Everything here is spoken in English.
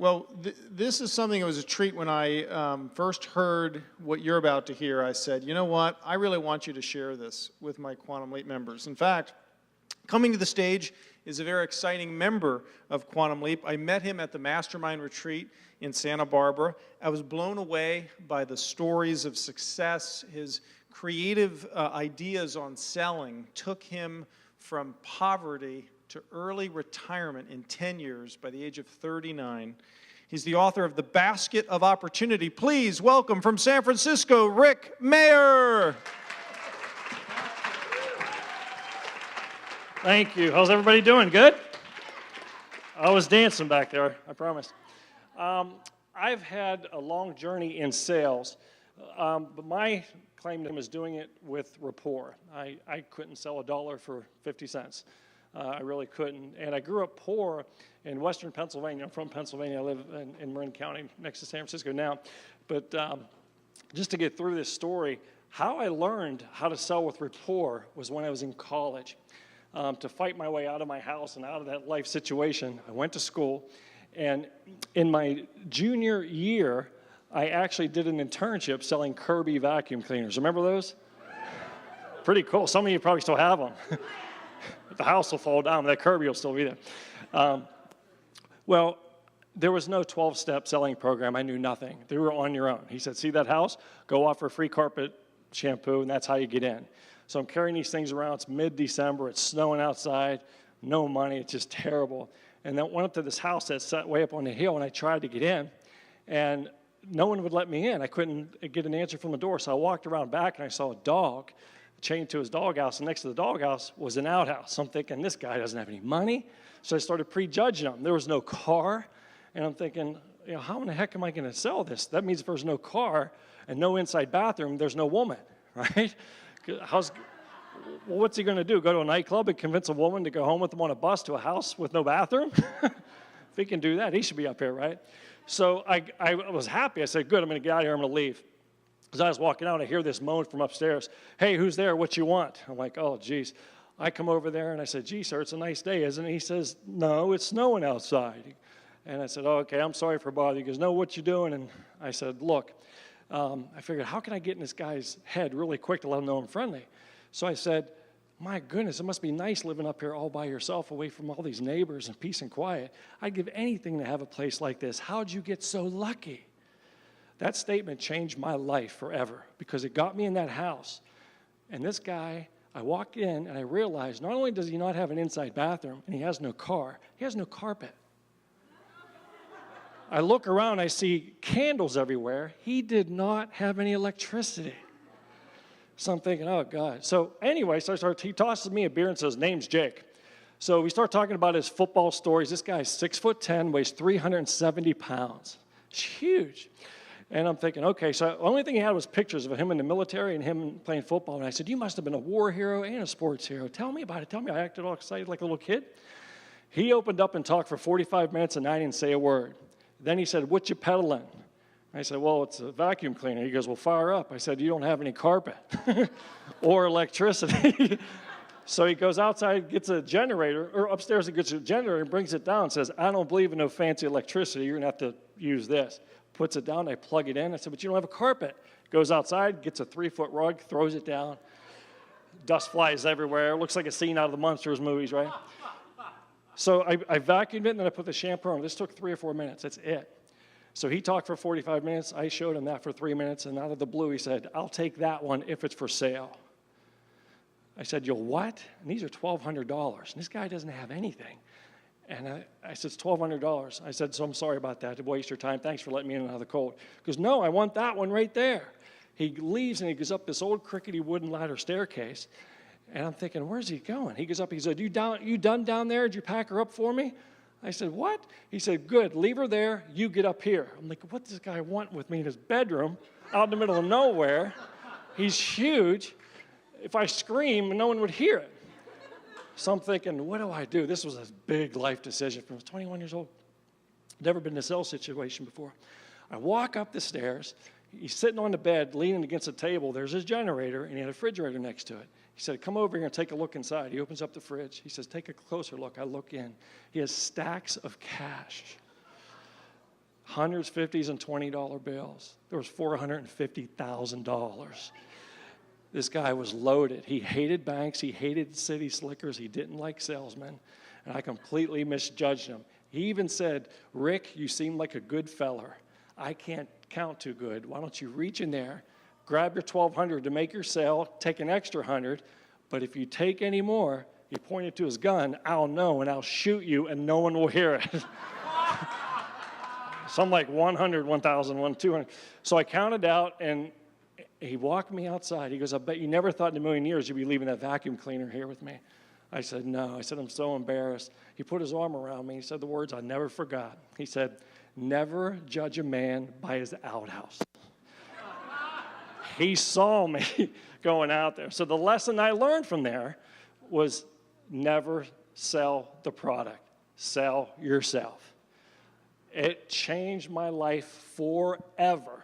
Well, this is something that was a treat when I first heard what you're about to hear. I said, you know what? I really want you to share this with my Quantum Leap members. In fact, coming to the stage is a very exciting member of Quantum Leap. I met him at the Mastermind Retreat in Santa Barbara. I was blown away by the stories of success. His creative ideas on selling took him from poverty to early retirement in 10 years by the age of 39. He's the author of The Basket of Opportunity. Please welcome from San Francisco, Rick Maher. Thank you. How's everybody doing? Good? I was dancing back there, I promise. I've had a long journey in sales, but my claim to him is doing it with rapport. I couldn't sell a dollar for 50 cents. I really couldn't. And I grew up poor in western Pennsylvania. I'm from Pennsylvania. I live in Marin County next to San Francisco now. But just to get through this story, how I learned how to sell with rapport was when I was in college. To fight my way out of my house and out of that life situation, I went to school. And in my junior year, I actually did an internship selling Kirby vacuum cleaners. Remember those? Pretty cool. Some of you probably still have them. The house will fall down, but that Kirby will still be there. Well, there was no 12-step selling program. I knew nothing. They were on your own. He said, see that house? Go offer free carpet shampoo, and that's how you get in. So I'm carrying these things around. It's mid-December. It's snowing outside. No money. It's just terrible. And then went up to this house that sat way up on the hill, and I tried to get in. And no one would let me in. I couldn't get an answer from the door. So I walked around back, and I saw a dog chained to his doghouse. And next to the doghouse was an outhouse. So I'm thinking, this guy doesn't have any money. So I started prejudging him. There was no car. And I'm thinking, you know, how in the heck am I going to sell this? That means if there's no car and no inside bathroom, there's no woman, right? What's he going to do? Go to a nightclub and convince a woman to go home with him on a bus to a house with no bathroom? If he can do that, he should be up here, right? So I was happy. I said, good, I'm going to get out of here. I'm going to leave. As I was walking out, I hear this moan from upstairs. Hey, who's there? What you want? I'm like, oh, geez. I come over there, and I said, gee, sir, it's a nice day, isn't it? He says, no, it's snowing outside. And I said, oh, okay, I'm sorry for bothering you. He goes, no, what you doing? And I said, look, I figured, how can I get in this guy's head really quick to let him know I'm friendly? So I said, my goodness, it must be nice living up here all by yourself, away from all these neighbors and peace and quiet. I'd give anything to have a place like this. How'd you get so lucky? That statement changed my life forever because it got me in that house. And this guy, I walked in and I realized not only does he not have an inside bathroom and he has no car, he has no carpet. I look around, I see candles everywhere. He did not have any electricity. So I'm thinking, oh, God. So anyway, he tosses me a beer and says, name's Jake. So we start talking about his football stories. This guy's 6'10", weighs 370 pounds. It's huge. And I'm thinking, okay, so the only thing he had was pictures of him in the military and him playing football. And I said, you must have been a war hero and a sports hero. Tell me about it. Tell me. I acted all excited like a little kid. He opened up and talked for 45 minutes, and I didn't say a word. Then he said, what you peddling? I said, well, it's a vacuum cleaner. He goes, well, fire up. I said, you don't have any carpet or electricity. So he goes outside, gets a generator, or upstairs he gets a generator and brings it down and says, I don't believe in no fancy electricity. You're going to have to use this. Puts it down. I plug it in. I said, but you don't have a carpet. Goes outside, gets a 3-foot rug, throws it down. Dust flies everywhere. Looks like a scene out of the Monsters movies, right? So I vacuumed it, and then I put the shampoo on. This took 3 or 4 minutes. That's it. So he talked for 45 minutes. I showed him that for 3 minutes, and out of the blue, he said, I'll take that one if it's for sale. I said, you'll what? And these are $1,200. And this guy doesn't have anything. And I said, it's $1,200. I said, so I'm sorry about that, to waste your time. Thanks for letting me in out of the cold. He goes, no, I want that one right there. He leaves, and he goes up this old crickety wooden ladder staircase. And I'm thinking, where's he going? He goes up, he said, you done down there? Did you pack her up for me? I said, what? He said, good, leave her there, you get up here. I'm like, what does this guy want with me in his bedroom, out in the middle of nowhere? He's huge. If I scream, no one would hear it. So I'm thinking, what do I do? This was a big life decision. I was 21 years old. Never been in a cell situation before. I walk up the stairs. He's sitting on the bed, leaning against a table. There's his generator, and he had a refrigerator next to it. He said, come over here and take a look inside. He opens up the fridge. He says, take a closer look. I look in. He has stacks of cash. hundreds, fifties, and $20 bills. There was $450,000. This guy was loaded. He hated banks. He hated city slickers. He didn't like salesmen. And I completely misjudged him. He even said, Rick, you seem like a good feller. I can't count too good. Why don't you reach in there, grab your $1,200 to make your sale, take an extra 100, but if you take any more, he pointed to his gun, I'll know and I'll shoot you and no one will hear it. So I'm like 100, 1,000, 200. So I counted out and he walked me outside. He goes, I bet you never thought in a million years you'd be leaving that vacuum cleaner here with me. I said, no. I said, I'm so embarrassed. He put his arm around me. He said the words I never forgot. He said, never judge a man by his outhouse. He saw me going out there. So the lesson I learned from there was never sell the product. Sell yourself. It changed my life forever.